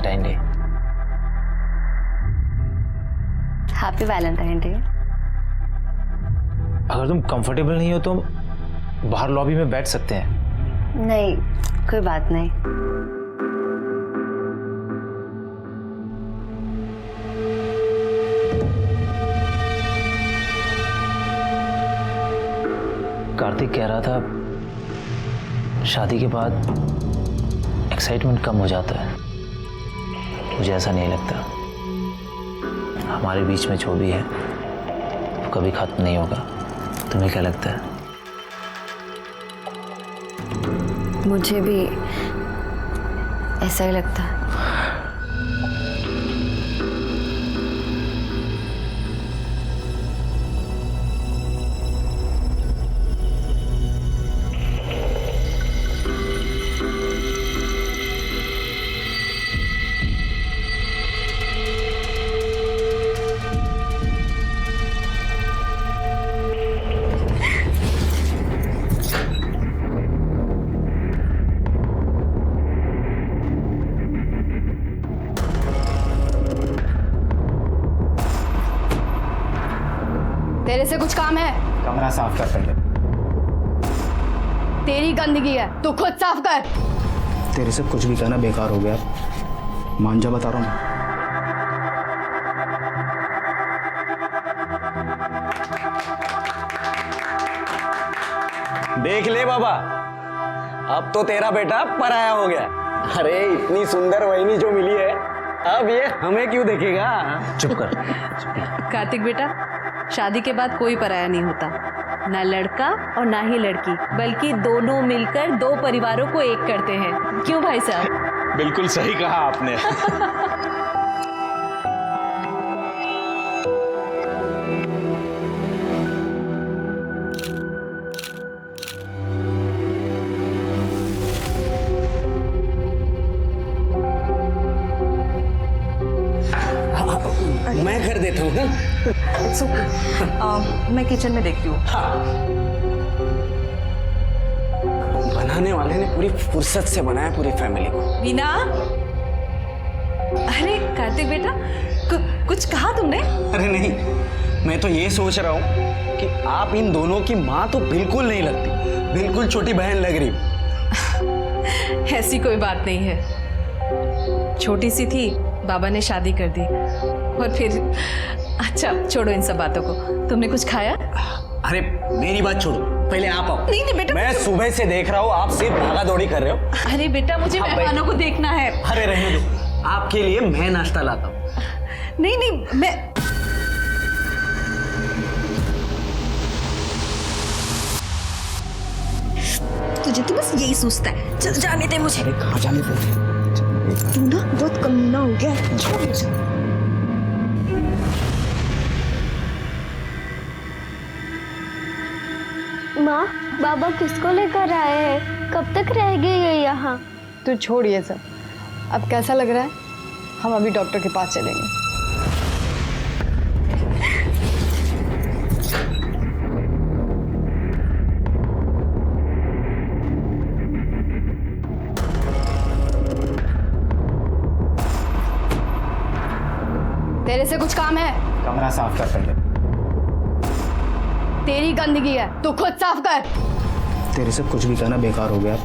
Valentine day. Happy Valentine day. अगर तुम comfortable नहीं हो तो बाहर लॉबी में बैठ सकते हैं। नहीं, कोई बात नहीं। कार्तिक कह रहा था शादी के बाद एक्साइटमेंट कम हो जाता है। मुझे ऐसा नहीं लगता। हमारे बीच में जो भी है वो कभी खत्म नहीं होगा। तुम्हें क्या लगता है? मुझे भी ऐसा ही लगता है। तेरे से कुछ काम है? कमरा साफ कर पहले। तेरी गंदगी है, तू खुद साफ कर। तेरे से कुछ भी कहना बेकार हो गया। मान जा, बता रहा हूँ। देख ले बाबा, अब तो तेरा बेटा पराया हो गया। अरे इतनी सुंदर वहिनी जो मिली है, अब ये हमें क्यों देखेगा? चुप कर। कार्तिक बेटा, शादी के बाद कोई पराया नहीं होता, ना लड़का और ना ही लड़की, बल्कि दोनों मिलकर दो परिवारों को एक करते हैं। क्यों भाई साहब? बिल्कुल सही कहा आपने। मैं कर देता हूँ। मैं किचन में देखती हूँ। बनाने वाले ने पूरी फुर्सत से बनाया पूरी फैमिली को। वीना, अरे कार्तिक बेटा, कुछ कहा तुमने? अरे नहीं, मैं तो ये सोच रहा हूँ कि आप इन दोनों की माँ तो बिल्कुल नहीं लगती, बिल्कुल छोटी बहन लग रही हो। ऐसी कोई बात नहीं है, छोटी सी थी, बाबा ने शादी कर दी और फिर। अच्छा छोड़ो इन सब बातों को, तुमने कुछ खाया? अरे मेरी बात छोड़ो, पहले आप आओ। नहीं नहीं बेटा, मैं सुबह से देख रहा हूँ आप सिर्फ भागा दौड़ी कर रहे हो। अरे बेटा, मुझे मेहमानों को देखना है। अरे रहने दो, आपके लिए मैं नाश्ता लाता हूँ। नहीं नहीं, मैं तुझे तो बस यही सोचता है। चल जाने दे मुझे। अरे कहाँ जाने दे? तू ना बहुत कमीना हो गया। छोड़ मुझे। माँ, बाबा किसको लेकर आए हैं? कब तक रहेगी ये यहाँ? तू छोड़ ये सब। अब कैसा लग रहा है? हम अभी डॉक्टर के पास चलेंगे। तेरे से कुछ काम है? कमरा साफ कर पहले। तेरी गंदगी है, तू खुद साफ कर। तेरे से कुछ भी कहना बेकार हो गया।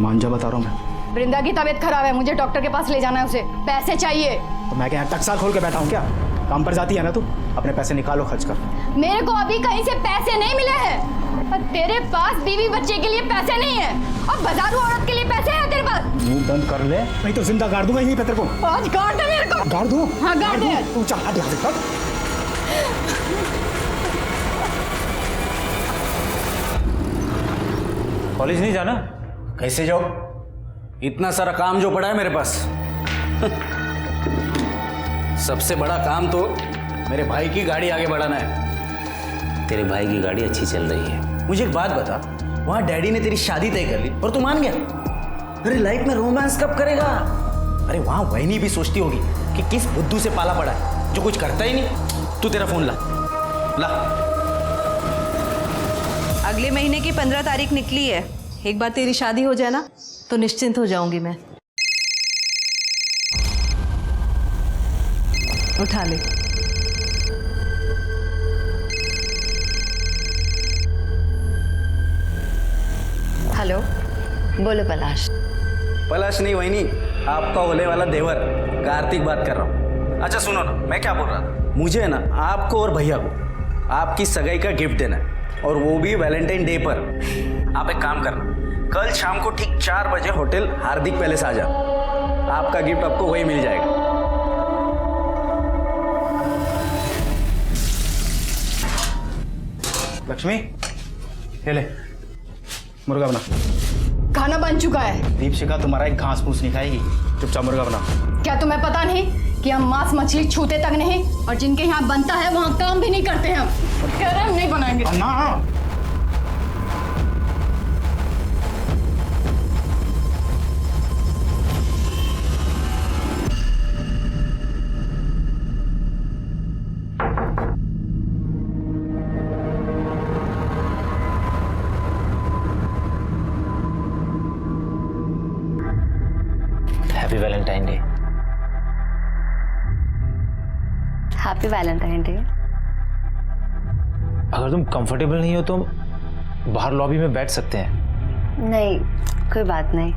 मान जा, बता रहा हूँ मैं। वृंदा की तबीयत खराब है, मुझे डॉक्टर के पास ले जाना है उसे। पैसे चाहिए। तो मैं क्या टक्सा खोल के बैठा हूँ क्या? काम पर जाती है ना तू, अपने पैसे निकालो, खर्च कर। मेरे को अभी कहीं से पैसे नहीं मिले हैं। और तेरे पास बीवी बच्चे के लिए पैसे नहीं है, और बाजारू औरत के लिए पैसे हैं तेरे पास? मुंह बंद कर ले, नहीं तो जिंदा गाड़ दूंगा यहीं पे तेरे को। आज गाड़ दे मेरे को। गाड़ दूं? हाँ गाड़ दे। तू चल हट यहाँ से। कॉलेज नहीं जाना? कैसे जाओ? इतना सारा काम जो पड़ा है मेरे पास। सबसे बड़ा काम तो मेरे भाई की गाड़ी आगे बढ़ाना है। तेरे भाई की गाड़ी अच्छी चल रही है। मुझे एक बात बता, वहां डैडी ने तेरी शादी तय कर ली और तू मान गया? अरे लाइफ में रोमांस कब करेगा? अरे वहां वही भी सोचती होगी कि किस बुद्धू से पाला पड़ा है जो कुछ करता ही नहीं। तू तेरा फोन ला ला। अगले महीने की 15 तारीख निकली है। एक बार तेरी शादी हो जाए ना तो निश्चिंत हो जाऊंगी मैं। उठा ले। हेलो, बोलो पलाश। पलाश नहीं वही नहीं, आपका होने वाला देवर कार्तिक बात कर रहा हूँ। अच्छा सुनो ना, मैं क्या बोल रहा था, मुझे ना आपको और भैया को आपकी सगाई का गिफ्ट देना है, और वो भी वैलेंटाइन डे पर। आप एक काम करना, कल शाम को ठीक 4 बजे होटल हार्दिक पैलेस आ जाओ, आपका गिफ्ट आपको वही मिल जाएगा। लक्ष्मी, ये ले मुर्गा बना। खाना बन चुका है। दीपशिका तुम्हारा एक घास फूस नहीं खाएगी, चुपचाप मुर्गा बना। क्या तुम्हें पता नहीं कि हम मांस मछली छूते तक नहीं, और जिनके यहाँ बनता है वहाँ काम भी नहीं करते हैं हम। कह रहे हम नहीं बनाएंगे। ना happy Valentine day. Happy Valentine day. अगर तुम कंफर्टेबल नहीं हो तो बाहर लॉबी में बैठ सकते हैं। नहीं, कोई बात नहीं।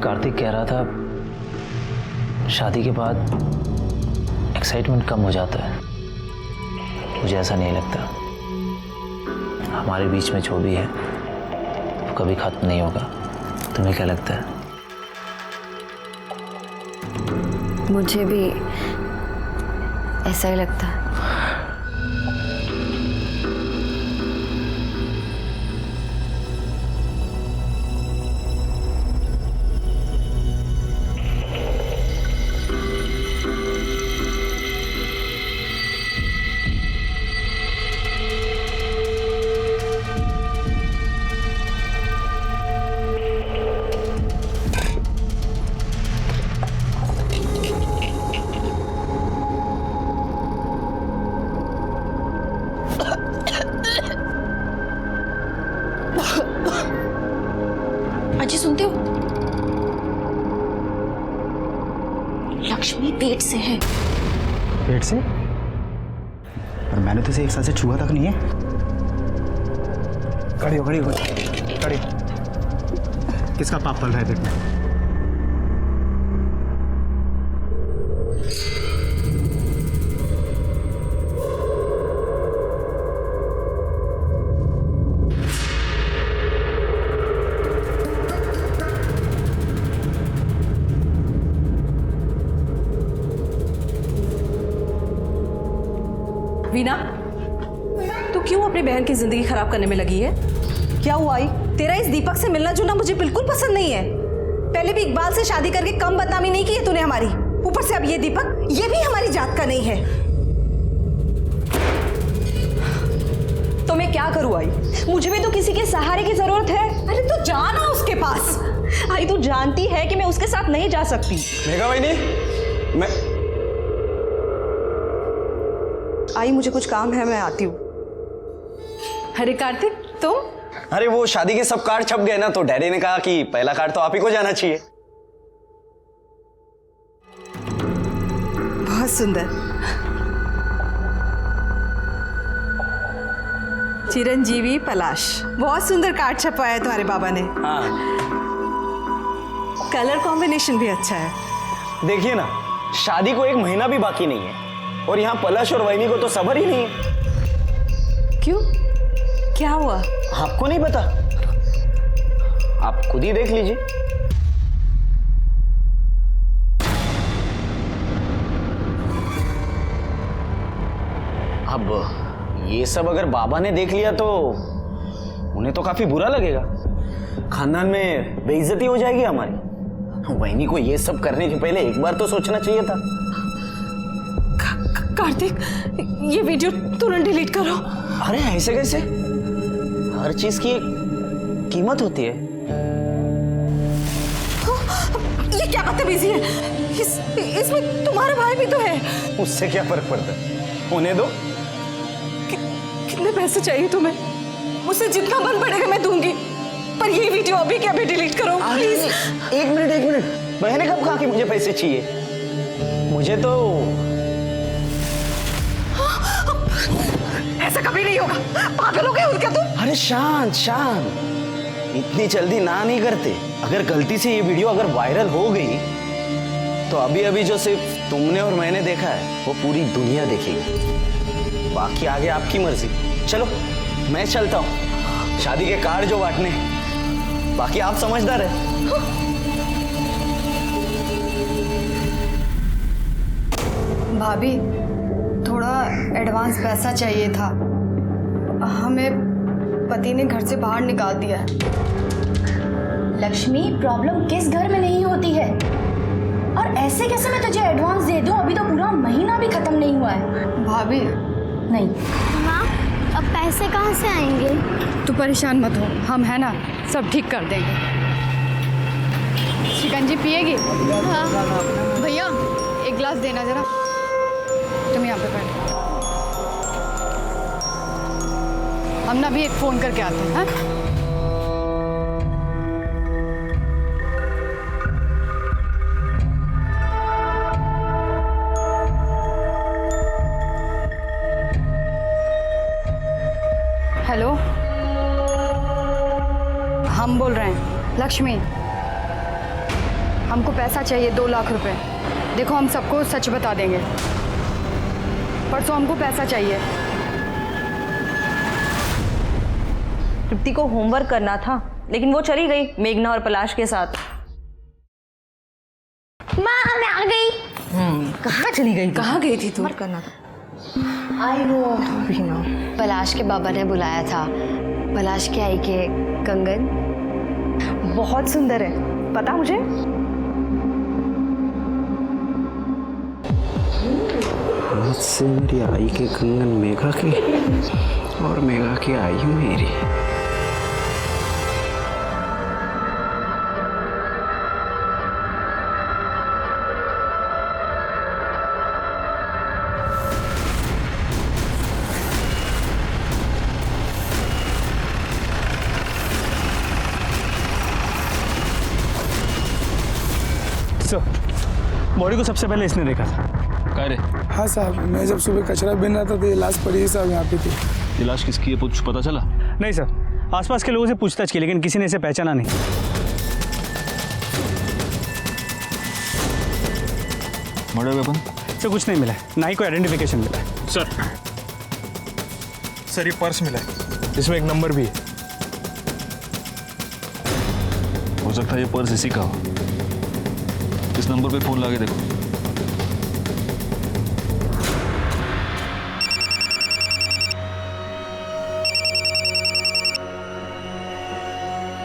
कार्तिक कह रहा था शादी के बाद एक्साइटमेंट कम हो जाता है। मुझे ऐसा नहीं लगता। हमारे बीच में जो भी है वो कभी खत्म नहीं होगा। तुम्हें क्या लगता है? मुझे भी ऐसा ही लगता है। अजी सुनते हो? लक्ष्मी पेट से है। पेट से? और मैंने तो इसे 1 साल से छुआ तक नहीं है। खड़ी हो, खड़ी हो, खड़ी। किसका पाप पल रहा है पेट में? वीना, तू क्यों अपनी बहन की जिंदगी खराब करने में लगी है? क्या हुआ आई? तेरा इस दीपक से मिलना जुलना मुझे बिल्कुल पसंद नहीं है। पहले भी इकबाल से शादी करके कम बदनामी नहीं की है तूने हमारी, ऊपर से अब ये दीपक, ये भी हमारी जात का नहीं है। तो मैं क्या करूं आई? मुझे भी तो किसी के सहारे की जरूरत है। अरे तू जा ना उसके पास। आई तू जानती है कि मैं उसके साथ नहीं जा सकती। मेघा वहीनी, मैं आई मुझे कुछ काम है, मैं आती हूँ। अरे कार्तिक तुम? अरे वो शादी के सब कार्ड छप गए ना, तो डैडी ने कहा कि पहला कार्ड तो आप ही को जाना चाहिए। बहुत सुंदर। चिरंजीवी पलाश, बहुत सुंदर कार्ड छपवाया है तुम्हारे बाबा ने। हाँ कलर कॉम्बिनेशन भी अच्छा है। देखिए ना, शादी को 1 महीना भी बाकी नहीं है, और यहाँ पलाश और वहीनी को तो सबर ही नहीं है। क्यों, क्या हुआ? आपको नहीं पता? आप खुद ही देख लीजिए। अब ये सब अगर बाबा ने देख लिया तो उन्हें तो काफी बुरा लगेगा। खानदान में बेइज्जती हो जाएगी हमारी। वहीनी को ये सब करने के पहले एक बार तो सोचना चाहिए था। कार्तिक, ये वीडियो तुरंत डिलीट करो। अरे ऐसे कैसे? हर चीज की कीमत होती है। ये क्या बदतमीजी है? इसमें तुम्हारा भाई भी तो है। उससे क्या फर्क पड़ता है? होने दो। कितने पैसे चाहिए तुम्हें? मुझसे जितना बन पड़ेगा मैं दूंगी, पर ये वीडियो अभी के अभी डिलीट करो प्लीज। एक मिनट, मैंने कब कहा कि मुझे पैसे चाहिए? मुझे तो ऐसा कभी नहीं होगा, पागल हो गए हो क्या तुम? अरे शांत, इतनी जल्दी ना नहीं करते। अगर गलती से ये वीडियो अगर वायरल हो गई तो अभी अभी जो सिर्फ तुमने और मैंने देखा है वो पूरी दुनिया देखेगी। बाकी आगे आपकी मर्जी। चलो मैं चलता हूँ, शादी के कार्ड जो बांटने, बाकी आप समझदार है। भाभी, थोड़ा एडवांस पैसा चाहिए था। हमें पति ने घर से बाहर निकाल दिया है। लक्ष्मी, प्रॉब्लम किस घर में नहीं होती है? और ऐसे कैसे मैं तुझे एडवांस दे दूं? अभी तो पूरा महीना भी खत्म नहीं हुआ है। भाभी नहीं। माँ, अब पैसे कहाँ से आएंगे? तू परेशान मत हो, हम है ना, सब ठीक कर देंगे। शिकंजी पिएगी? हाँ। भैया एक गिलास देना जरा। तुम यहाँ पे बैठो, हम ना भी एक फोन करके आते हैं। हाँ? हेलो, हम बोल रहे हैं। लक्ष्मी, हमको पैसा चाहिए 2 लाख रुपए। देखो हम सबको सच बता देंगे, परसों हमको पैसा चाहिए। तृप्ति को होमवर्क करना था, लेकिन वो चली गई मेघना और पलाश के साथ। माँ, मैं आ गई। कहाँ चली गई? कहाँ गई थी तू? करना था। I know. पलाश के बाबा ने बुलाया था। पलाश के आई के कंगन बहुत सुंदर है, पता मुझे। मुझसे मेरी आई के कंगन मेघा की और मेघा की आई मेरी। बॉडी को सबसे पहले इसने देखा था। क्या रे? हाँ साहब, मैं जब सुबह कचरा बिन रहा था तो ये लाश पड़ी है साहब यहाँ पे थी। ये लाश किसकी है कुछ पता चला? नहीं सर, आसपास के लोगों से पूछताछ की लेकिन किसी ने इसे पहचाना नहीं। Murder weapon? सर कुछ नहीं मिला है, ना ही कोई आइडेंटिफिकेशन मिला है। सर ये पर्स मिला है, इसमें एक नंबर भी है। हो सकता है ये पर्स इसी का हो। इस नंबर पे फोन लगा के देखो।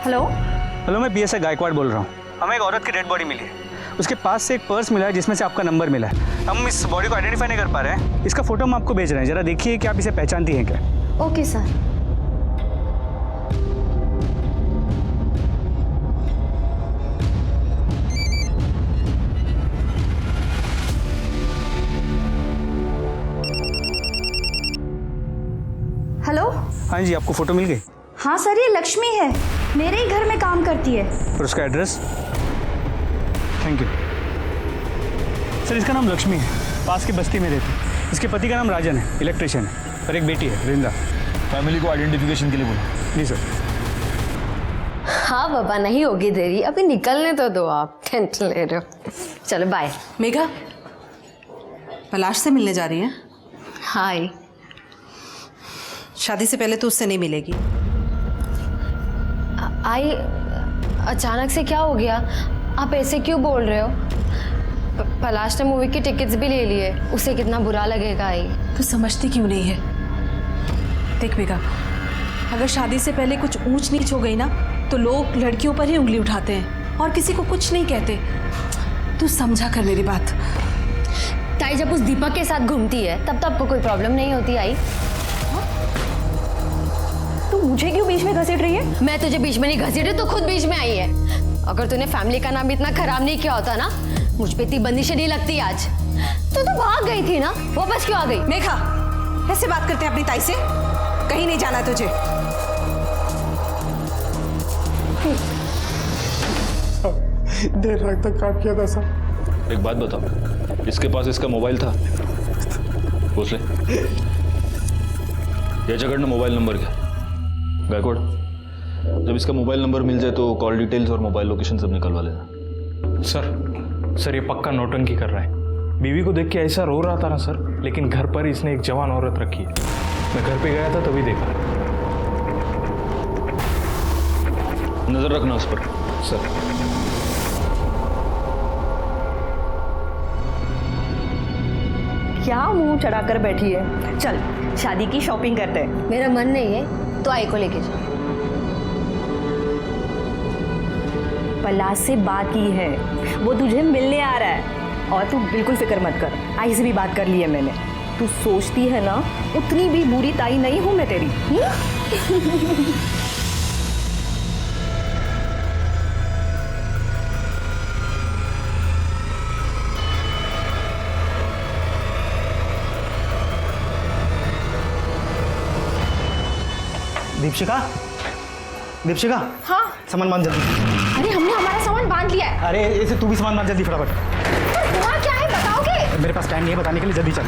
हेलो, मैं पीएसआई गायकवाड़ बोल रहा हूँ। हमें एक औरत की डेड बॉडी मिली है, उसके पास से एक पर्स मिला है जिसमें से आपका नंबर मिला है। हम इस बॉडी को आइडेंटिफाई नहीं कर पा रहे हैं। इसका फोटो हम आपको भेज रहे हैं, जरा देखिए कि आप इसे पहचानती हैं क्या। Okay sir. हेलो। हाँ जी, आपको फोटो मिल गई? हाँ सर, ये लक्ष्मी है, मेरे ही घर में काम करती है। और उसका एड्रेस? Thank you sir. इसका नाम लक्ष्मी है, पास की बस्ती में रहती है। इसके पति का नाम राजन है, इलेक्ट्रिशियन है, और एक बेटी है वृंदा। फैमिली को आइडेंटिफिकेशन के लिए बोला। जी सर। हाँ बाबा, नहीं होगी देरी, अभी निकलने तो दो, आप टेंशन ले रहे हो। चलो बाय। मेघा, पलाश से मिलने जा रही है? हाय। शादी से पहले तो उससे नहीं मिलेगी। आई, अचानक से क्या हो गया? आप ऐसे क्यों बोल रहे हो? पलाश ने मूवी की टिकट्स भी ले लिए, उसे कितना बुरा लगेगा। आई, तू समझती क्यों नहीं है? देख मेघा, अगर शादी से पहले कुछ ऊंच नीच हो गई ना तो लोग लड़कियों पर ही उंगली उठाते हैं और किसी को कुछ नहीं कहते। तू समझा कर मेरी बात। ताई जब उस दीपक के साथ घूमती है तब तो आपको कोई प्रॉब्लम नहीं होती। आई, तू मुझे क्यों बीच में घसीट रही है? मैं तुझे बीच में नहीं घसीटी, तो खुद बीच में आई है। अगर तूने फैमिली का नाम इतना खराब नहीं किया होता ना, मुझ पे इतनी बंदिशें नहीं लगती आज। तो भाग गई थी ना, वापस क्यों आ गई? मेघा, ऐसे बात करते हैं अपनी ताई से? कहीं नहीं जाना तुझे। देर रात तक काम किया था सर। एक बात बताओ, इसके पास इसका मोबाइल था? पूछ ले। याच्याकडनं मोबाइल नंबर क्या? गायकवाड़, जब इसका मोबाइल नंबर मिल जाए तो कॉल डिटेल्स और मोबाइल लोकेशन सब निकलवा लेना। सर ये पक्का नौटंकी कर रहा है। बीवी को देख के ऐसा रो रहा था ना सर, लेकिन घर पर इसने एक जवान औरत रखी है। मैं घर पे गया था तभी देखा। नजर रखना उस पर। सर क्या मुंह चढ़ाकर बैठी है? चल शादी की शॉपिंग करते हैं। मेरा मन नहीं है तो आई को लेके जा। पलाश से बात की है, वो तुझे मिलने आ रहा है। और तू बिल्कुल फिक्र मत कर, आई से भी बात कर ली है मैंने। तू सोचती है ना उतनी भी बुरी ताई नहीं हूं मैं तेरी। दीपशिका, दीपशिका। हाँ सामान बांध जल्दी। अरे हमने हमारा सामान बांध लिया है। अरे ऐसे तू भी सामान बांध जल्दी फटाफट। पर हुआ क्या है बताओगे? मेरे पास टाइम नहीं है बताने के लिए, जल्दी चल।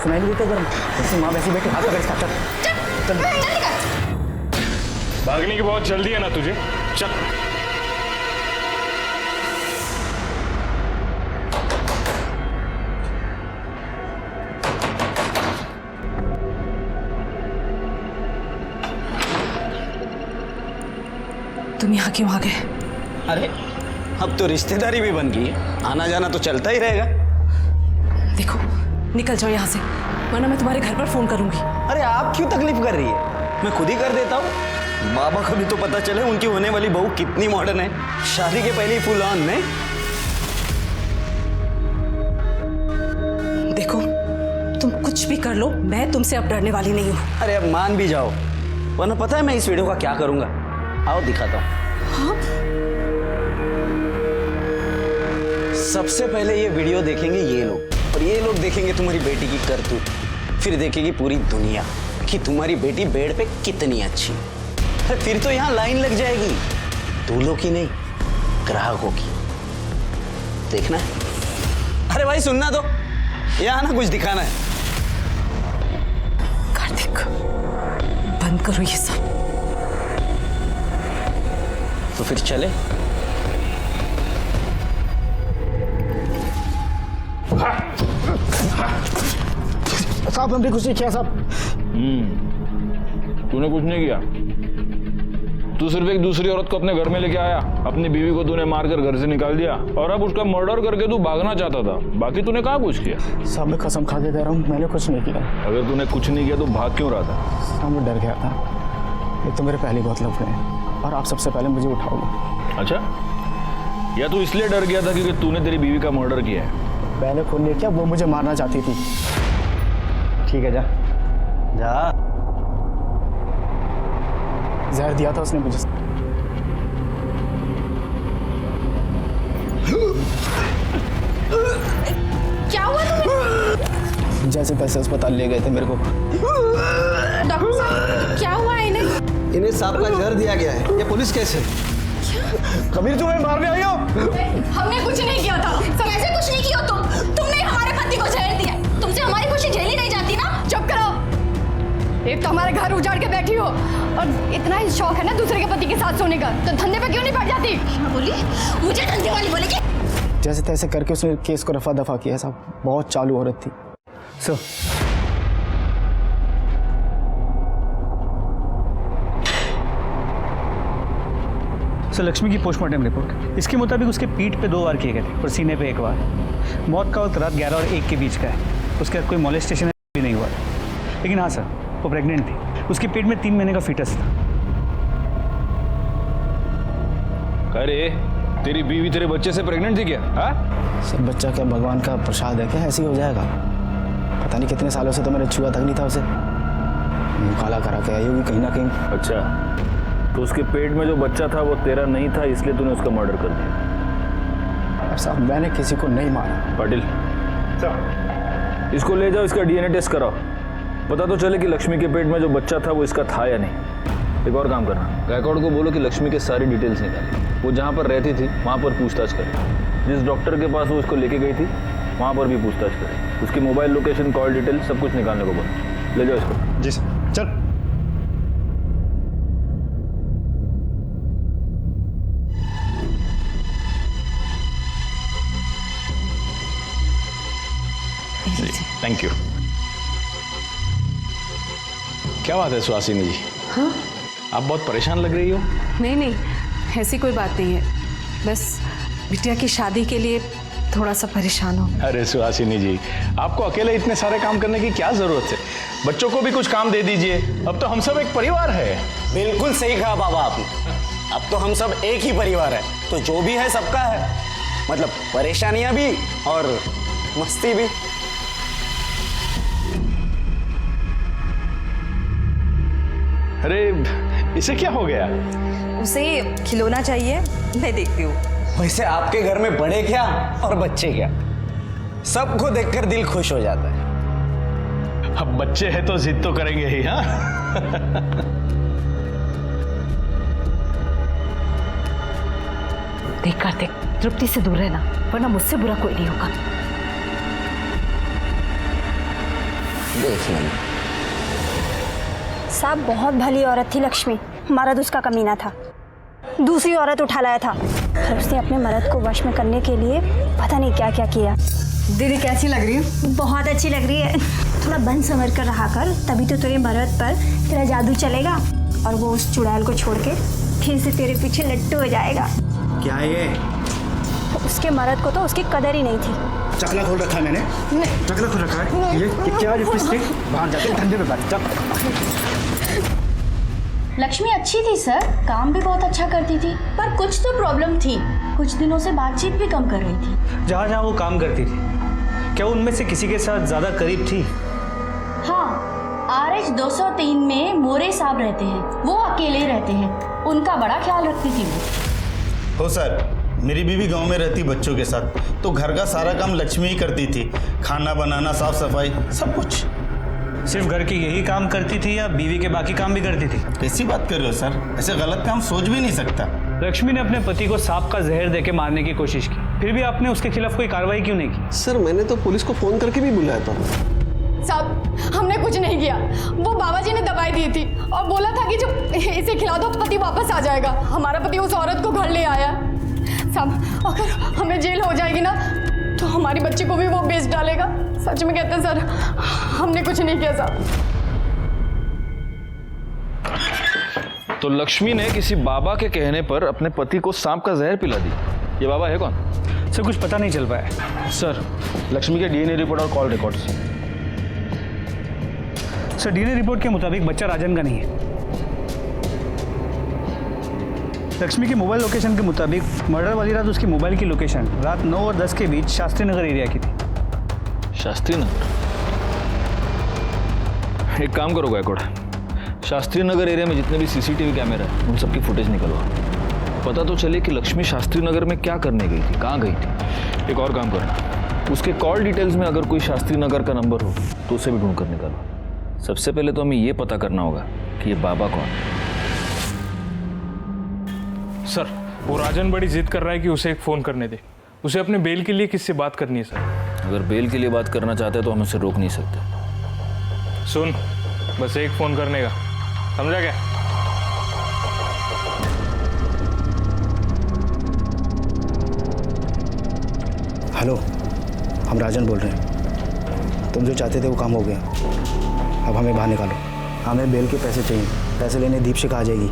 सुनाई नहीं देता गर्म? ऐसे माँ वैसे बैठे हाथ पकड़ इसका। चल भागने की बहुत जल्दी है ना तुझे? चल। तुम यहाँ क्यों आ गए? अरे अब तो रिश्तेदारी भी बन गई है, आना जाना तो चलता ही रहेगा। देखो निकल जाओ यहाँ से, वरना मैं तुम्हारे घर पर फोन करूंगी। अरे आप क्यों तकलीफ कर रही है? मैं खुद ही कर देता हूँ। बाबा को भी तो पता चले उनकी होने वाली बहू कितनी मॉडर्न है। शादी के पहले ही फुल ऑन में। देखो तुम कुछ भी कर लो, मैं तुमसे अब डरने वाली नहीं हूँ। अरे अब मान भी जाओ, वरना पता है मैं इस वीडियो का क्या करूंगा? आओ दिखाता हूँ। सबसे पहले ये वीडियो देखेंगे ये लोग, और ये लोग देखेंगे तुम्हारी बेटी की करतूत। फिर देखेगी पूरी दुनिया कि तुम्हारी बेटी बेड पे कितनी अच्छी है। फिर तो यहाँ लाइन लग जाएगी, दूल्हों की नहीं ग्राहकों की। देखना है? अरे भाई सुनना तो, यहाँ ना कुछ दिखाना है। कार्तिक बंद करो ये सब। तो फिर चले। साहब हमने कुछ नहीं किया साहब। तूने कुछ नहीं किया। तू सिर्फ एक दूसरी औरत को अपने घर में लेके आया, अपनी बीवी को तूने मारकर घर से निकाल दिया, और अब उसका मर्डर करके तू भागना चाहता था। बाकी तूने कहाँ कुछ किया? साहब मैं कसम खा के कह रहा हूँ, मैंने कुछ नहीं किया। अगर तूने कुछ नहीं किया तो भाग क्यों रहा था? साहब मैं डर गया था। एक तो मेरे पहले बहुत लफड़े हैं, और आप सबसे पहले मुझे उठाओगे। अच्छा, या तू इसलिए डर गया था क्योंकि तूने तेरी बीवी का मर्डर किया है? मैंने खून नहीं किया, वो मुझे मारना चाहती थी। ठीक है, जा जा। जहर दिया था उसने मुझे। क्या हुआ तुम्हें? जैसे तैसे अस्पताल ले गए थे मेरे को। डॉक्टर साहब क्या हुआ है इन्हें? इन्हें सांप का जहर दिया गया है। ये पुलिस केस है। कबीर तुम्हें मारने आई हो? हमने कुछ नहीं किया था सर, ऐसे कुछ नहीं किया। तुमने हमारे पति को जहर दिया। तुमसे हमारी खुशी झेली नहीं जाती ना? चुप करो। एक तो हमारे घर उजाड़ के बैठी हो, और इतना ही शौक है ना दूसरे के पति के साथ सोने का, तो धंधे पे क्यों नहीं पड़ जाती? बोली मुझे धंधे वाली बोलेगी। जैसे तैसे करके उसने केस को रफा दफा किया साहब। बहुत चालू औरत थी। सर लक्ष्मी की पोस्टमार्टम रिपोर्ट इसके मुताबिक उसके पीठ पे 2 वार किए गए थे और सीने पे 1 वार। मौत का वक्त रात 11 और 1 के बीच का है। उसके बाद कोई मॉलेस्टेशन भी नहीं हुआ। लेकिन हाँ सर, वो प्रेग्नेंट थी। उसके पेट में 3 महीने का फीटस था। अरे तेरी बीवी तेरे बच्चे से प्रेग्नेंट थी क्या? हाँ सर बच्चा क्या भगवान का प्रसाद है क्या? ऐसे ही हो जाएगा? पता नहीं कितने सालों से तो मैंने छुआ तक नहीं था उसे। काला करा के आई होगी कहीं ना कहीं। अच्छा, तो उसके पेट में जो बच्चा था वो तेरा नहीं था, इसलिए तूने उसका मर्डर कर दिया? अब साहब मैंने किसी को नहीं मारा। पाटिल इसको ले जाओ, इसका DNA टेस्ट कराओ, पता तो चले कि लक्ष्मी के पेट में जो बच्चा था वो इसका था या नहीं। एक और काम करना, गायकवाड़ को बोलो कि लक्ष्मी के सारी डिटेल्स निकाले, वो जहाँ पर रहती थी वहाँ पर पूछताछ करे, जिस डॉक्टर के पास वो उसको लेके गई थी वहाँ पर भी पूछताछ करे, उसकी मोबाइल लोकेशन, कॉल डिटेल सब कुछ निकालने को बोलो। ले जाओ इसको। जी सर। चल। Thank you. क्या बात है सुहासिनी जी? हाँ? आप बहुत परेशान लग रही हो। नहीं नहीं, ऐसी कोई बात नहीं है, बस बिटिया की शादी के लिए थोड़ा सा परेशान हूँ। अरे सुहासिनी जी, आपको अकेले इतने सारे काम करने की क्या जरूरत है? बच्चों को भी कुछ काम दे दीजिए, अब तो हम सब एक परिवार है। बिल्कुल सही कहा बाबा आपने, अब तो हम सब एक ही परिवार है, तो जो भी है सबका है, मतलब परेशानियां भी और मस्ती भी। अरे इसे क्या हो गया? उसे खिलौना चाहिए, मैं देखती हूँ। वैसे आपके घर में बड़े क्या और बच्चे क्या, सबको देखकर दिल खुश हो जाता है। अब बच्चे हैं तो जिद तो करेंगे ही। हाँ देख कार्तिक, तृप्ति से दूर रहना, वरना मुझसे बुरा कोई नहीं होगा। देख लेना। साहब बहुत भली औरत थी लक्ष्मी, मर्द उसका कमीना था, दूसरी औरत उठा लाया था और उसने अपने मर्द को वश में करने के लिए पता नहीं क्या क्या किया। दीदी कैसी लग रही है? बहुत अच्छी लग रही है। थोड़ा बंद संवर कर रहा कर, तभी तो तेरे मर्द पर तेरा जादू चलेगा और वो उस चुड़ैल को छोड़ के फिर से तेरे पीछे लट्टू हो जाएगा। क्या है ये? उसके मर्द को तो उसकी कदर ही नहीं थी। चकला खोल रखा है मैंने। चकला खोल रखा है। ये क्या लिपस्टिक? बाहर जाके धंधे पे बैठ जा। लक्ष्मी अच्छी थी सर, काम भी बहुत अच्छा करती थी, पर कुछ तो प्रॉब्लम थी, कुछ दिनों से बातचीत भी कम कर रही थी। जहाँ जहाँ वो काम करती थी, क्या उनमें से किसी के साथ ज्यादा करीब थी? हाँ, RH 203 में मोरे साहब रहते हैं, वो अकेले रहते हैं, उनका बड़ा ख्याल रखती थी वो। हो सर, मेरी बीवी गांव में रहती बच्चों के साथ, तो घर का सारा काम लक्ष्मी ही करती थी, खाना बनाना, साफ सफाई, सब कुछ। सिर्फ घर के यही काम करती थी या बीवी के बाकी काम भी करती थी? कैसी बात कर रहे हो सर, ऐसे गलत काम सोच भी नहीं सकता। लक्ष्मी ने अपने पति को सांप का जहर देके मारने की कोशिश की, फिर भी आपने उसके खिलाफ कोई कार्रवाई क्यों नहीं की? सर मैंने तो पुलिस को फोन करके भी बुलाया था। साहब हमने कुछ नहीं किया, वो बाबा जी ने दवाई दी थी और बोला था कि जो इसे खिला दो पति वापस आ जाएगा। हमारा पति उस औरत को घर ले आया। साहब अगर हमें जेल हो जाएगी ना तो हमारी बच्ची को भी वो बेच डालेगा। सच में कहते हैं सर, हमने कुछ नहीं किया साहब। तो लक्ष्मी ने किसी बाबा के कहने पर अपने पति को सांप का जहर पिला दी। ये बाबा है कौन? सर कुछ पता नहीं चल पाया। सर लक्ष्मी के DNA रिपोर्ट और call records. Sir DNA report के मुताबिक बच्चा राजन का नहीं है। लक्ष्मी की मोबाइल लोकेशन के मुताबिक मर्डर वाली रात उसकी मोबाइल की लोकेशन रात 9 और 10 के बीच शास्त्री नगर एरिया की थी। शास्त्री नगर? एक काम करो गायकवाड़, शास्त्री नगर एरिया में जितने भी CCTV कैमरा है उन सबकी फुटेज निकलवा, पता तो चले कि लक्ष्मी शास्त्री नगर में क्या करने गई थी, कहाँ गई थी। एक और काम करना, उसके कॉल डिटेल्स में अगर कोई शास्त्री नगर का नंबर हो तो उसे भी ढूंढ कर निकालो। सबसे पहले तो हमें ये पता करना होगा कि ये बाबा कौन है। सर वो राजन बड़ी जिद कर रहा है कि उसे एक फ़ोन करने दे, उसे अपने बेल के लिए किससे बात करनी है सर? अगर बेल के लिए बात करना चाहते हैं तो हम उसे रोक नहीं सकते। सुन, बस एक फ़ोन करने का, समझा क्या? हेलो, हम राजन बोल रहे हैं। तुम जो चाहते थे वो काम हो गया, अब हमें बाहर निकालो। हमें बेल के पैसे चाहिए, पैसे लेने दीपशिखा आ जाएगी।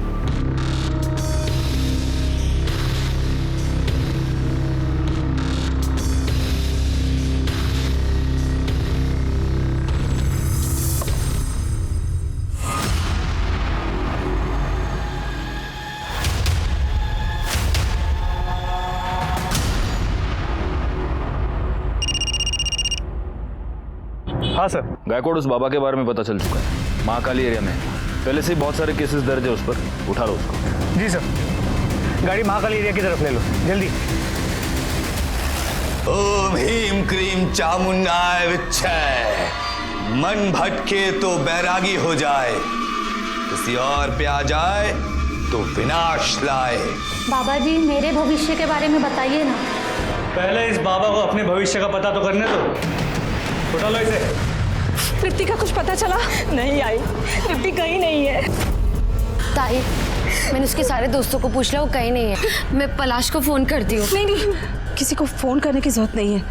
हाँ सर। गायकवाड़ उस बाबा के बारे में पता चल चुका है, महाकाली एरिया में पहले से ही बहुत सारे केसेस दर्ज है उस पर, उठा लो उसको। जी सर, गाड़ी महाकाली एरिया की तरफ ले लो जल्दी। ओम ह्रीम क्रीम चामुंडाय विच्छय, मन भटके तो बैरागी हो जाए, किसी और पे आ जाए तो विनाश लाए। बाबा जी मेरे भविष्य के बारे में बताइए ना। पहले इस बाबा को अपने भविष्य का पता तो करने दो। उठा लो इसे। तृप्ति का कुछ पता चला? नहीं आई, तृप्ति कहीं नहीं है। ताई, मैंने उसके सारे दोस्तों को पूछ लिया, वो कहीं नहीं है। मैं पलाश को फोन करती हूँ। नहीं नहीं, किसी को फोन करने की जरूरत नहीं है।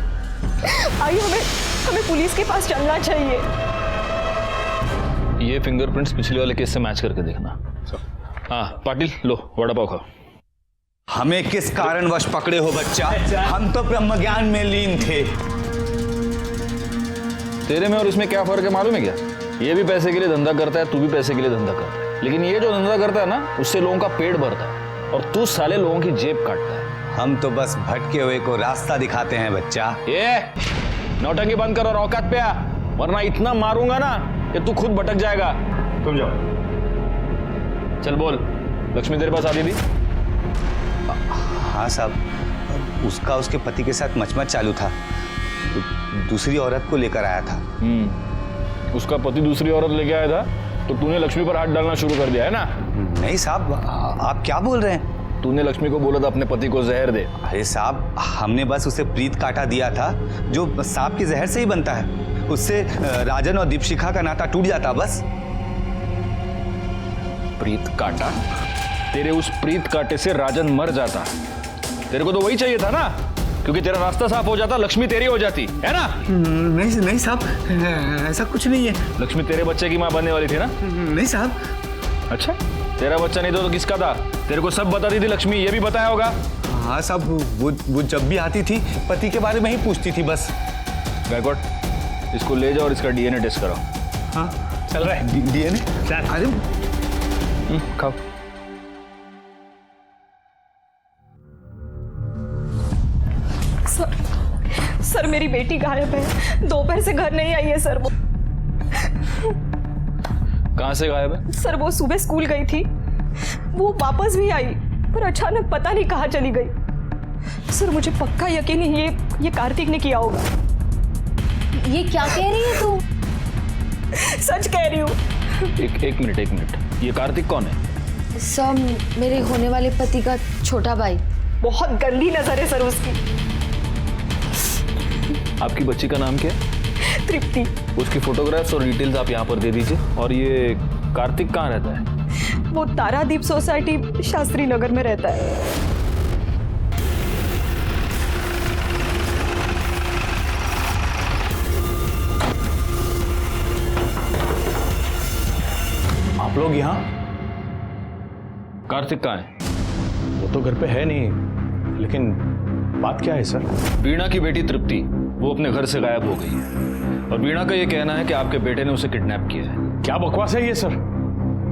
आई, हमें पुलिस के पास चलना चाहिए। ये फिंगरप्रिंट्स पिछले वाले केस से मैच करके देखना। हाँ पाटिल, लो वड़ा पाव खाओ। हमें किस कारणवश पकड़े हो बच्चा? हम तो ब्रह्म ज्ञान में लीन थे। तेरे में और इसमें क्या फर्क है मालूम है क्या? ये भी पैसे के लिए धंधा करता है, तू भी पैसे के लिए धंधा करता है, लेकिन ये जो धंधा करता है ना, उससे लोगों का पेट भरता है और तू साले लोगों की जेब काटता है। हम तो बस भटके हुए को रास्ता दिखाते हैं बच्चा। ये नौटंकी बंद कर और औकात पे आ, वरना इतना मारूंगा ना कि तू खुद भटक जाएगा। तुम जाओ। चल बोल, लक्ष्मी तेरे पास आती थी? हाँ साहब, उसका उसके पति के साथ मचमच चालू था, तो दूसरी औरत को लेकर आया था। उसका पति दूसरी औरत लेके आया था तो तूने लक्ष्मी पर हाथ डालना शुरू कर दिया है ना? नहीं साहब, आप क्या बोल रहे हैं? तूने लक्ष्मी को बोला था अपने पति को जहर दे। अरे साहब, हमने बस उसे प्रीत काटा दिया था, जो सांप के जहर से ही बनता है। उससे राजन और दीपशिखा का नाता टूट जाता बस। प्रीत काटा? तेरे उस प्रीत काटे से राजन मर जाता। तेरे को तो वही चाहिए था ना, क्योंकि तेरा रास्ता साफ हो जाता, लक्ष्मी तेरी हो जाती है ना? नहीं साहब, ऐसा कुछ नहीं है। लक्ष्मी तेरे बच्चे की माँ बनने वाली थी ना? नहीं साहब। अच्छा, तेरा बच्चा नहीं तो किसका था? तेरे को सब बताती थी लक्ष्मी, ये भी बताया होगा। हाँ साहब, वो जब भी आती थी पति के बारे में ही पूछती थी बस। गायकवाड़, इसको ले जाओ और इसका डीएनए टेस्ट कराओ। हाँ चल रहा है डीएनए। अरे खाओ। सर मेरी बेटी गायब है, दोपहर से घर नहीं आई है सर। वो कहाँ से गायब है? सर वो सुबह स्कूल गई थी, वो वापस भी आई, पर अचानक पता नहीं कहाँ चली गई। सर मुझे पक्का यकीन है ये कार्तिक ने किया होगा। ये क्या कह रही है तू? सच कह रही हूँ। एक मिनट, ये कार्तिक कौन है? सर मेरे होने वाले पति का छोटा भाई। बहुत गंदी नजर है सर उसकी। आपकी बच्ची का नाम क्या है? तृप्ति। उसकी फोटोग्राफ्स और डिटेल्स आप यहाँ पर दे दीजिए। और ये कार्तिक कहाँ रहता है? वो तारादीप सोसाइटी शास्त्री नगर में रहता है। आप लोग यहाँ? कार्तिक कहाँ है? वो तो घर पे है नहीं, लेकिन बात क्या है सर? वीणा की बेटी तृप्ति, वो अपने घर से गायब हो गई है और वीणा का ये कहना है कि आपके बेटे ने उसे किडनैप किया है। क्या बकवास है ये सर?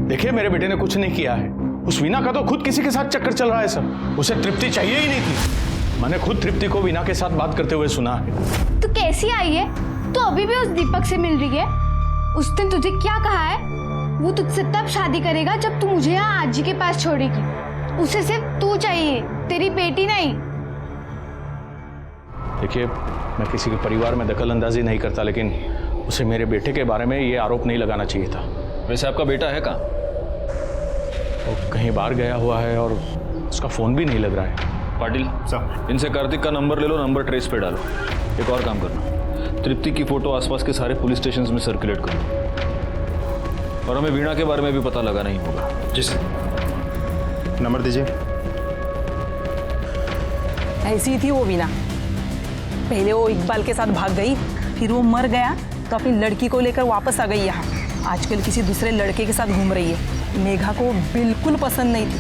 देखिए मेरे बेटे ने कुछ नहीं किया है। उस वीणा का तो खुद किसी के साथ चक्कर चल रहा है सर। उसे तृप्ति चाहिए ही नहीं थी। मैंने खुद तृप्ति को वीणा के साथ बात करते हुए सुना है। तू कैसी आई है? तू अभी भी उस दीपक से मिल रही है? उस दिन तुझे क्या कहा है? वो तुझसे तब शादी करेगा जब तू मुझे यहाँ आजी के पास छोड़ेगी। उसे सिर्फ तू चाहिए, तेरी बेटी नहीं। देखिए, मैं किसी के परिवार में दखल अंदाजी नहीं करता, लेकिन उसे मेरे बेटे के बारे में ये आरोप नहीं लगाना चाहिए था। वैसे आपका बेटा है कहाँ? वो कहीं बाहर गया हुआ है और उसका फ़ोन भी नहीं लग रहा है। पाटिल साहब, इनसे कार्तिक का नंबर ले लो, नंबर ट्रेस पे डालो। एक और काम करना, तृप्ति की फ़ोटो आसपास के सारे पुलिस स्टेशन में सर्कुलेट करो और हमें वीणा के बारे में भी पता लगाना ही होगा। जी सर। नंबर दीजिए। ऐसी थी वो वीणा। पहले वो इकबाल के साथ भाग गई, फिर वो मर गया तो अपनी लड़की को लेकर वापस आ गई यहाँ। आजकल किसी दूसरे लड़के के साथ घूम रही है। मेघा को बिल्कुल पसंद नहीं थी।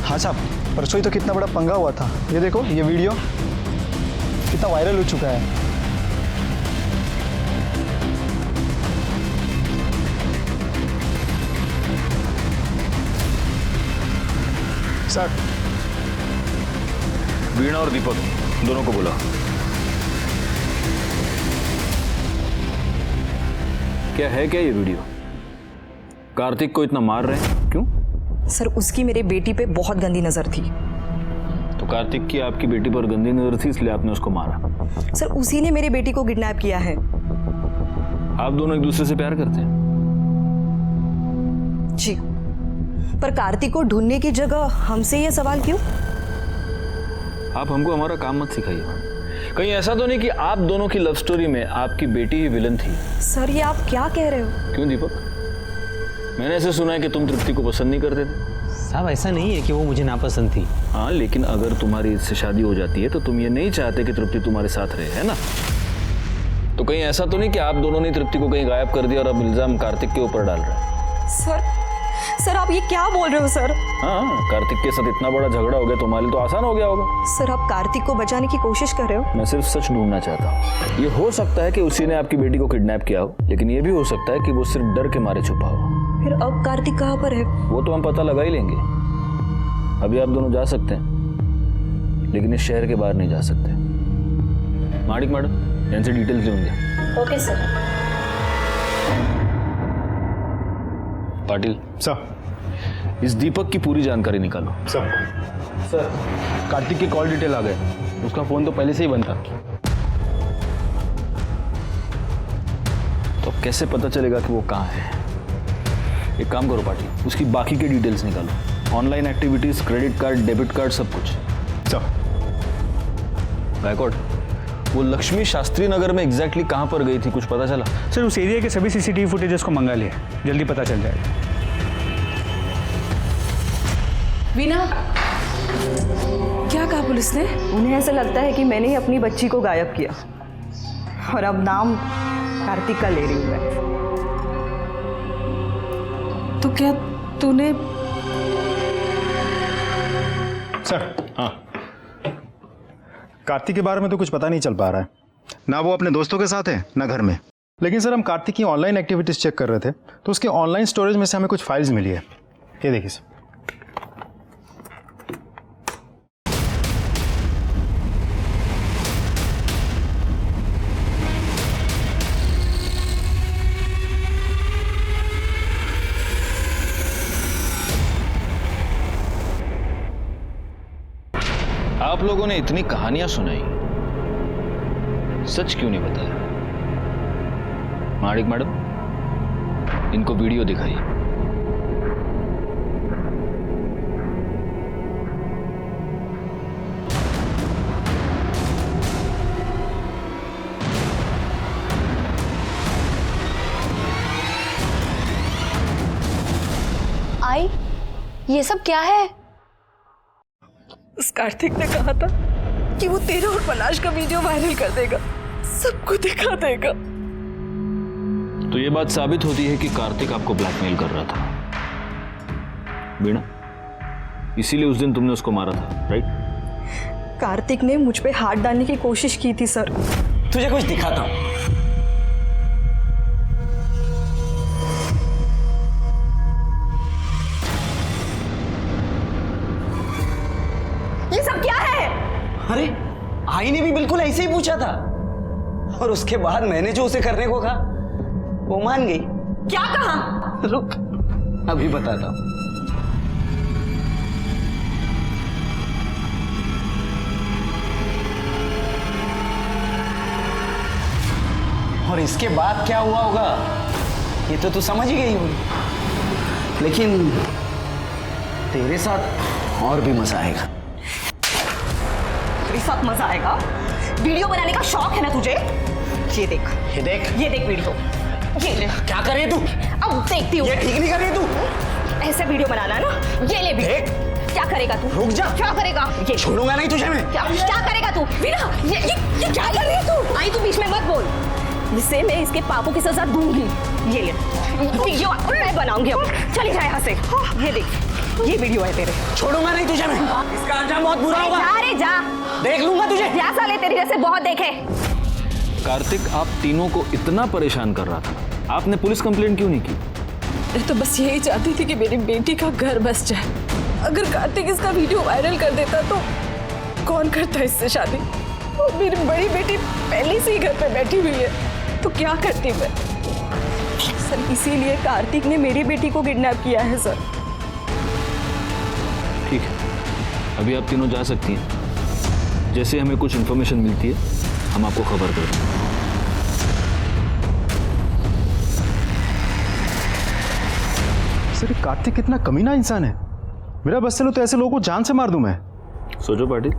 हाँ साहब, परसों ही तो कितना बड़ा पंगा हुआ था। ये देखो, ये वीडियो कितना वायरल हो चुका है। सर, वीणा और दीपक दोनों को बुला। क्या है क्या ये वीडियो? कार्तिक को इतना मार रहे हैं क्यों? सर उसकी मेरे बेटी पे बहुत गंदी नजर थी। तो कार्तिक की आपकी बेटी पर गंदी नजर थी, इसलिए आपने उसको मारा? सर उसी ने मेरी बेटी को किडनैप किया है। आप दोनों एक दूसरे से प्यार करते हैं? जी। पर कार्तिक को ढूंढने की जगह हमसे ये सवाल क्यों? आप हमको हमारा काम मत सिखाइए मैडम। कहीं ऐसा तो नहीं कि आप दोनों की लव स्टोरी में आपकी बेटी ही विलन थी? सर ये आप क्या कह रहे हो? क्यों दीपक, मैंने ऐसे सुना है कि तुम तृप्ति को पसंद नहीं करते थे। साहब ऐसा नहीं है कि वो मुझे नापसंद थी। हाँ, लेकिन अगर तुम्हारी इससे शादी हो जाती है तो तुम ये नहीं चाहते कि तृप्ति तुम्हारे साथ रहे, है ना? तो कहीं ऐसा तो नहीं कि आप दोनों ने तृप्ति को कहीं गायब कर दिया और अब इल्जाम कार्तिक के ऊपर डाल रहे हैं? सर आप ये क्या बोल रहे हो सर? हाँ, कार्तिक के साथ इतना बड़ा झगड़ा हो गया, तुम्हारे लिए तो आसान हो गया होगा। सर आप कार्तिक को बचाने की कोशिश कर रहे हो? मैं सिर्फ सच ढूंढना चाहता हूँ। ये हो सकता है कि उसी ने आपकी बेटी को किडनैप किया हो, लेकिन ये भी हो सकता है कि वो सिर्फ डर के मारे छुपा हो। फिर अब कार्तिक कहाँ पर है? वो तो हम पता लगा ही लेंगे। अभी आप दोनों जा सकते हैं, लेकिन इस शहर के बाहर नहीं जा सकते। माणिक मैडम, इनसे डिटेल्स लेंगे। Okay sir. पाटिल सर, इस दीपक की पूरी जानकारी निकालो। सर, कार्तिक की कॉल डिटेल आ गए। उसका फोन तो पहले से ही बंद था। तो कैसे पता चलेगा कि वो कहाँ है? एक काम करो पाटिल, उसकी बाकी की डिटेल्स निकालो। Online activities, credit card, debit card, सब कुछ। सर। गायकवाड़, वो लक्ष्मी शास्त्री नगर में एग्जैक्टली कहाँ पर गई थी, कुछ पता चला? सर, उस एरिया के सभी सीसीटीवी फुटेजेस को मंगा लिया, जल्दी पता चल जाएगा। वीना, क्या कहा पुलिस ने? उन्हें ऐसा लगता है कि मैंने ही अपनी बच्ची को गायब किया और अब नाम कार्तिक का ले रही हूँ मैं। तो क्या तूने? सर, हाँ, कार्तिक के बारे में तो कुछ पता नहीं चल पा रहा है। ना वो अपने दोस्तों के साथ है ना घर में। लेकिन सर, हम कार्तिक की ऑनलाइन एक्टिविटीज चेक कर रहे थे तो उसके ऑनलाइन स्टोरेज में से हमें कुछ फाइल्स मिली है। ये देखिए सर। आप लोगों ने इतनी कहानियां सुनाई, सच क्यों नहीं बताया? माणिक मैडम, इनको वीडियो दिखाइए। आई, ये सब क्या है? उस कार्तिक ने कहा था कि वो तेरा और पलाश का वीडियो वायरल कर देगा, सबको दिखा देगा। तो ये बात साबित होती है कि कार्तिक आपको ब्लैकमेल कर रहा था, वीणा। इसीलिए उस दिन तुमने उसको मारा था, राइट? कार्तिक ने मुझ पे हाथ डालने की कोशिश की थी सर। तुझे कुछ दिखाता हूं। ये सब क्या है? अरे, आई ने भी बिल्कुल ऐसे ही पूछा था और उसके बाद मैंने जो उसे करने को कहा वो मान गई। क्या कहा? रुक, अभी बताता हूं। और इसके बाद क्या हुआ होगा ये तो तू समझ ही गई होगी, लेकिन तेरे साथ और भी मजा आएगा। तेरे साथ मजा आएगा? वीडियो बनाने का शौक है ना तुझे? ये देख, ये देख, ये देख वीडियो। ये ले। क्या कर रही है तू? अब देखती हूँ। ये ठीक नहीं कर रही है तू। ऐसे वीडियो बनाना है ना? ये ले वीडियो। देख। क्या करेगा तू? रुक जा। क्या करेगा? ये छोड़ूंगा नहीं तुझे मैं। क्या करेगा तू? वीना, ये क्या कर रही है तू? आई, तू बीच में मत बोल। इससे मैं इसके पापों की सजा दूंगी। ये ले वीडियो मैं बनाऊंगी अब। चली जा यहाँ से। ये देख, ये वीडियो है तेरे। छोड़ूंगा नहीं तुझे मैं। इसका अंजाम बहुत बुरा होगा। जा रे जा, देख लूंगा तुझे। जा साले, तेरे जैसे बहुत देखे। कार्तिक आप तीनों को इतना परेशान कर रहा था, आपने पुलिस कंप्लेंट क्यों नहीं की? मैं तो बस यही चाहती थी कि मेरी बेटी का घर बस जाए। अगर कार्तिक इसका वीडियो वायरल कर देता तो कौन करता इससे शादी? और मेरी बड़ी बेटी पहले से ही घर पे बैठी हुई है, तो क्या करती मैं? सर, इसीलिए कार्तिक ने मेरी बेटी को किडनैप किया है सर। ठीक है, अभी आप तीनों जा सकती हैं। जैसे हमें कुछ इन्फॉर्मेशन मिलती है हम आपको खबर कर देंगे। सर ये कार्तिक कितना कमीना इंसान है। मेरा बस चलो तो ऐसे लोगों को जान से मार दूं मैं। सोचो पाटिल,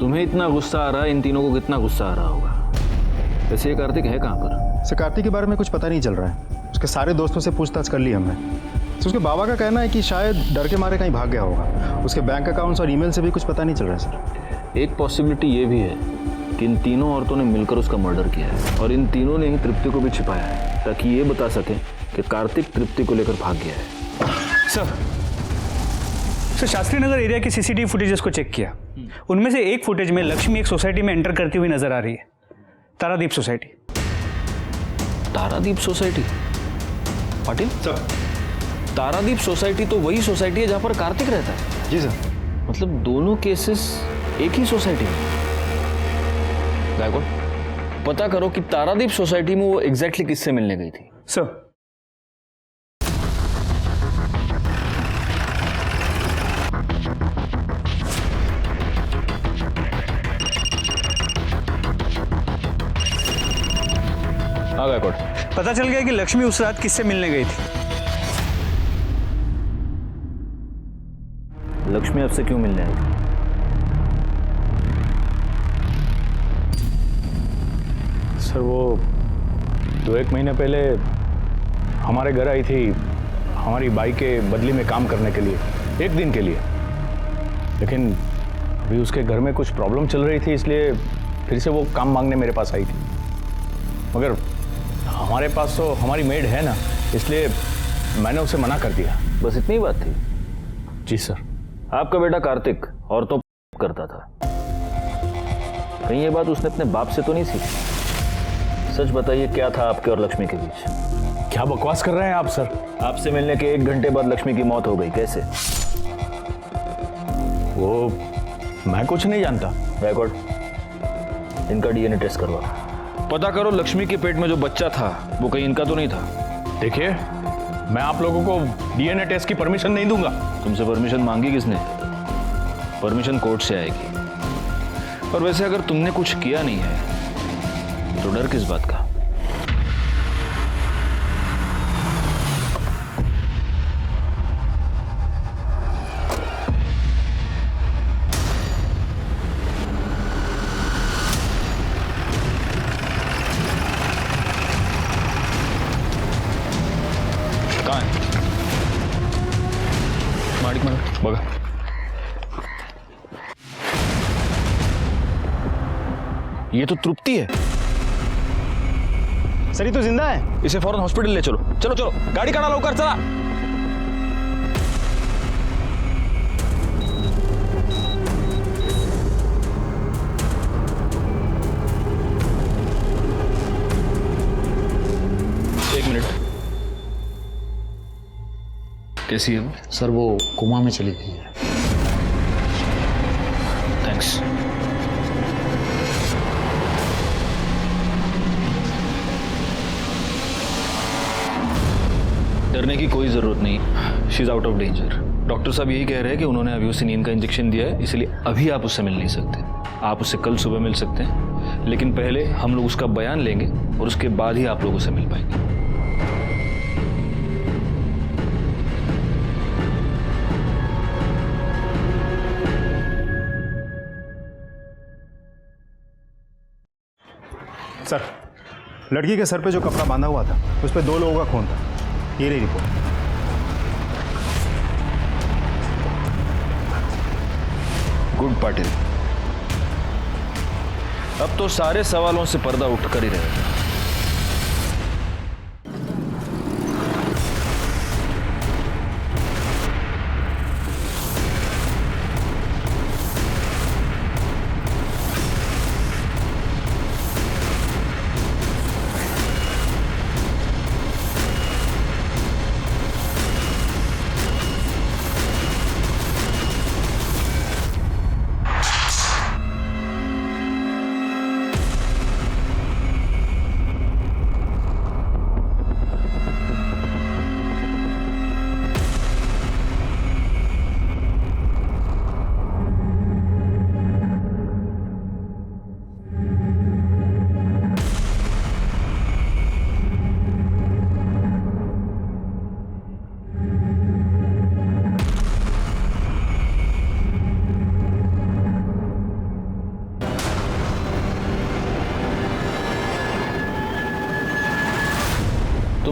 तुम्हें इतना गुस्सा आ रहा है, इन तीनों को कितना गुस्सा आ रहा होगा। वैसे ये कार्तिक है कहाँ पर? सर कार्तिक के बारे में कुछ पता नहीं चल रहा है। उसके सारे दोस्तों से पूछताछ कर ली हमने। तो उसके बाबा का कहना है कि शायद डर के मारे कहीं भाग गया होगा। उसके बैंक अकाउंट्स और ईमेल से भी कुछ पता नहीं चल रहा है सर। एक पॉसिबिलिटी ये भी है कि इन तीनों औरतों ने मिलकर उसका मर्डर किया है और इन तीनों ने ही तृप्ति को भी छिपाया है ताकि ये बता सके कि कार्तिक तृप्ति को लेकर भाग गया है। सर शास्त्री नगर एरिया की सीसीटीवी फुटेजेस को चेक किया। उनमें से एक फुटेज में लक्ष्मी एक सोसाइटी में एंटर करती हुई नजर आ रही है, Taradeep society. Taradeep society? Patil sir, Taradeep society तो वही सोसाइटी है जहां पर कार्तिक रहता है। जी सर। मतलब दोनों केसेस एक ही सोसाइटी में। गायकवाड़, पता करो कि तारादीप सोसाइटी में वो एग्जैक्टली किससे मिलने गई थी। सर हाँ गायकवाड़, पता चल गया कि लक्ष्मी उस रात किससे मिलने गई थी। लक्ष्मी आपसे क्यों मिलने आई? सर वो 2-1 महीने पहले हमारे घर आई थी हमारी बाई के बदली में काम करने के लिए, 1 दिन के लिए। लेकिन अभी उसके घर में कुछ प्रॉब्लम चल रही थी, इसलिए फिर से वो काम मांगने मेरे पास आई थी। मगर हमारे पास तो हमारी मेड है ना, इसलिए मैंने उसे मना कर दिया। बस इतनी ही बात थी? जी सर। आपका बेटा कार्तिक औरतों करता था, कहीं ये बात उसने अपने बाप से तो नहीं सीखी? सच बताइए, क्या था आपके और लक्ष्मी के बीच? क्या बकवास कर रहे हैं आप सर? आपसे मिलने के 1 घंटे बाद लक्ष्मी की मौत हो गई, कैसे? वो मैं कुछ नहीं जानता। गायकवाड़, इनका डीएनए टेस्ट करवा, पता करो लक्ष्मी के पेट में जो बच्चा था वो कहीं इनका तो नहीं था। देखिए, मैं आप लोगों को डीएनए टेस्ट की परमिशन नहीं दूंगा। तुमसे परमिशन मांगी किसने? परमिशन कोर्ट से आएगी। और वैसे अगर तुमने कुछ किया नहीं है तो डर किस बात का? कहाँ है? माडिक माडिक बघा। ये तो तृप्ति है। सर ये तो जिंदा है। इसे फौरन हॉस्पिटल ले चलो। चलो चलो, गाड़ी काढ़ा लवकर, चला। एक मिनट, कैसी है वो? सर वो कोमा में चली गई है। थैंक्स। डरने की कोई जरूरत नहीं, she is out of danger. Doctor साहब यही कह रहे हैं कि उन्होंने अभी उसे नींद का इंजेक्शन दिया है, इसलिए अभी आप उससे मिल नहीं सकते। आप उससे कल सुबह मिल सकते हैं, लेकिन पहले हम लोग उसका बयान लेंगे और उसके बाद ही आप लोग उससे मिल पाएंगे। सर, लड़की के सर पे जो कपड़ा बांधा हुआ था उस पर 2 लोगों का खून था। ये रही रिपोर्ट। गुड पाटिल, अब तो सारे सवालों से पर्दा उठकर ही रहेगा।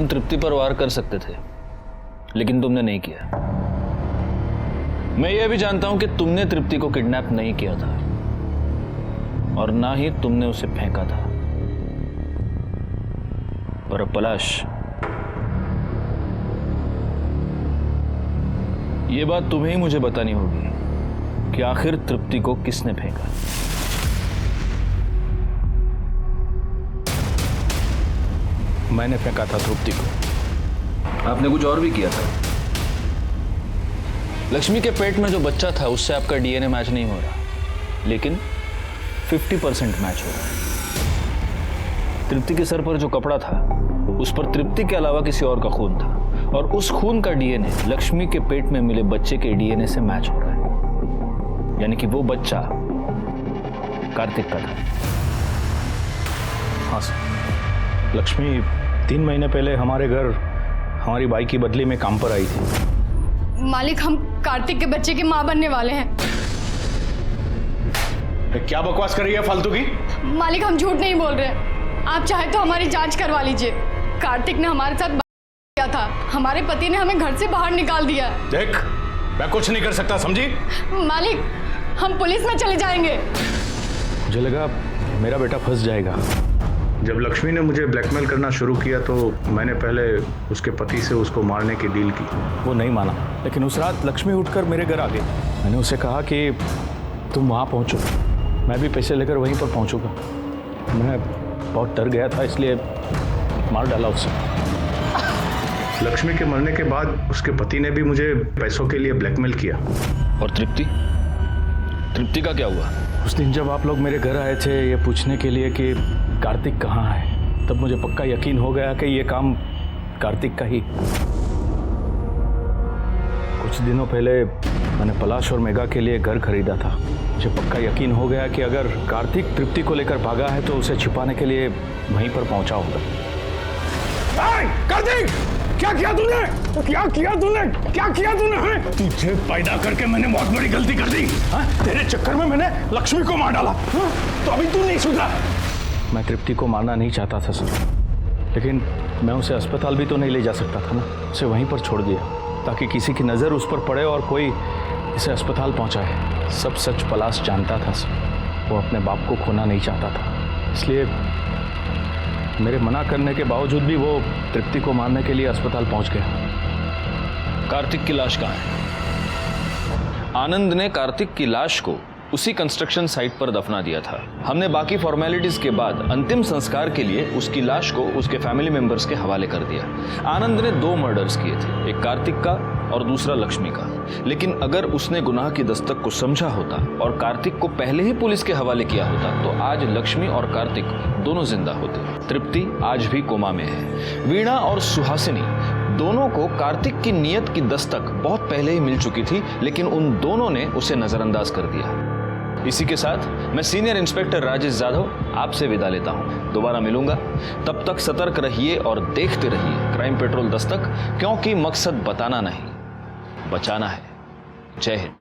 तुम तृप्ति पर वार कर सकते थे, लेकिन तुमने नहीं किया। मैं यह भी जानता हूं कि तुमने तृप्ति को किडनैप नहीं किया था और ना ही तुमने उसे फेंका था। पर अब पलाश, यह बात तुम्हें ही मुझे बतानी होगी कि आखिर तृप्ति को किसने फेंका। मैंने फेंका था तृप्ति को। आपने कुछ और भी किया था। लक्ष्मी के पेट में जो बच्चा था उससे आपका डीएनए मैच नहीं हो रहा, लेकिन 50% मैच हो रहा है। तृप्ति के सर पर जो कपड़ा था उस पर तृप्ति के अलावा किसी और का खून था, और उस खून का डीएनए लक्ष्मी के पेट में मिले बच्चे के डीएनए से मैच हो रहा है। यानी कि वो बच्चा कार्तिक का था। हाँ सर, लक्ष्मी 3 महीने पहले हमारे घर हमारी बाई की बदली में काम पर आई थी। मालिक, हम कार्तिक के बच्चे की माँ बनने वाले हैं। क्या बकवास कर रही है फालतू की? मालिक, हम झूठ नहीं बोल रहे। आप चाहे तो हमारी जांच करवा लीजिए। कार्तिक ने हमारे साथ किया था, हमारे पति ने हमें घर से बाहर निकाल दिया। देख, मैं कुछ नहीं कर सकता, समझी? मालिक, हम पुलिस में चले जाएंगे। मुझे लगा मेरा बेटा फंस जाएगा। जब लक्ष्मी ने मुझे ब्लैकमेल करना शुरू किया तो मैंने पहले उसके पति से उसको मारने की डील की। वो नहीं माना, लेकिन उस रात लक्ष्मी उठकर मेरे घर आ गई। मैंने उसे कहा कि तुम वहाँ पहुँचो, मैं भी पैसे लेकर वहीं पर पहुँचूंगा। मैं बहुत डर गया था, इसलिए मार डाला उसे। लक्ष्मी के मरने के बाद उसके पति ने भी मुझे पैसों के लिए ब्लैकमेल किया। और तृप्ति का क्या हुआ? उस दिन जब आप लोग मेरे घर आए थे ये पूछने के लिए कि कार्तिक कहाँ है, तब मुझे पक्का यकीन हो गया कि ये काम कार्तिक का ही। कुछ दिनों पहले मैंने पलाश और मेगा के लिए घर खरीदा था। मुझे पक्का यकीन हो गया कि अगर कार्तिक तृप्ति को लेकर भागा है तो उसे छिपाने के लिए वहीं पर पहुंचा होगा। कार्तिक, क्या किया तूने? क्या किया तूने? तुझे पैदा करके मैंने बहुत बड़ी गलती कर दी। तेरे चक्कर में मैंने लक्ष्मी को मार डाला। तो अभी तू नहीं सुधरा। मैं तृप्ति को मारना नहीं चाहता था सर, लेकिन मैं उसे अस्पताल भी तो नहीं ले जा सकता था ना। उसे वहीं पर छोड़ दिया ताकि किसी की नज़र उस पर पड़े और कोई इसे अस्पताल पहुंचाए। सब सच पलाश जानता था सर। वो अपने बाप को खोना नहीं चाहता था, इसलिए मेरे मना करने के बावजूद भी वो तृप्ति को मारने के लिए अस्पताल पहुंच गया। कार्तिक की लाश कहाँ है? आनंद ने कार्तिक की लाश को उसी कंस्ट्रक्शन साइट पर दफना दिया था। हमने बाकी फॉर्मेलिटीज के बाद अंतिम संस्कार के लिए उसकी लाश को उसके फैमिली मेंबर्स के हवाले कर दिया। आनंद ने 2 मर्डर्स किए थे, एक कार्तिक का और दूसरा लक्ष्मी का। लेकिन अगर उसने गुनाह की दस्तक को समझा होता और कार्तिक को पहले ही पुलिस के हवाले किया होता तो आज लक्ष्मी और कार्तिक दोनों जिंदा होते। तृप्ति आज भी कोमा में है। वीणा और सुहासिनी दोनों को कार्तिक की नीयत की दस्तक बहुत पहले ही मिल चुकी थी, लेकिन उन दोनों ने उसे नजरअंदाज कर दिया। इसी के साथ मैं सीनियर इंस्पेक्टर राजेश जाधव आपसे विदा लेता हूं। दोबारा मिलूंगा, तब तक सतर्क रहिए और देखते रहिए क्राइम पेट्रोल दस्तक, क्योंकि मकसद बताना नहीं, बचाना है। जय हिंद।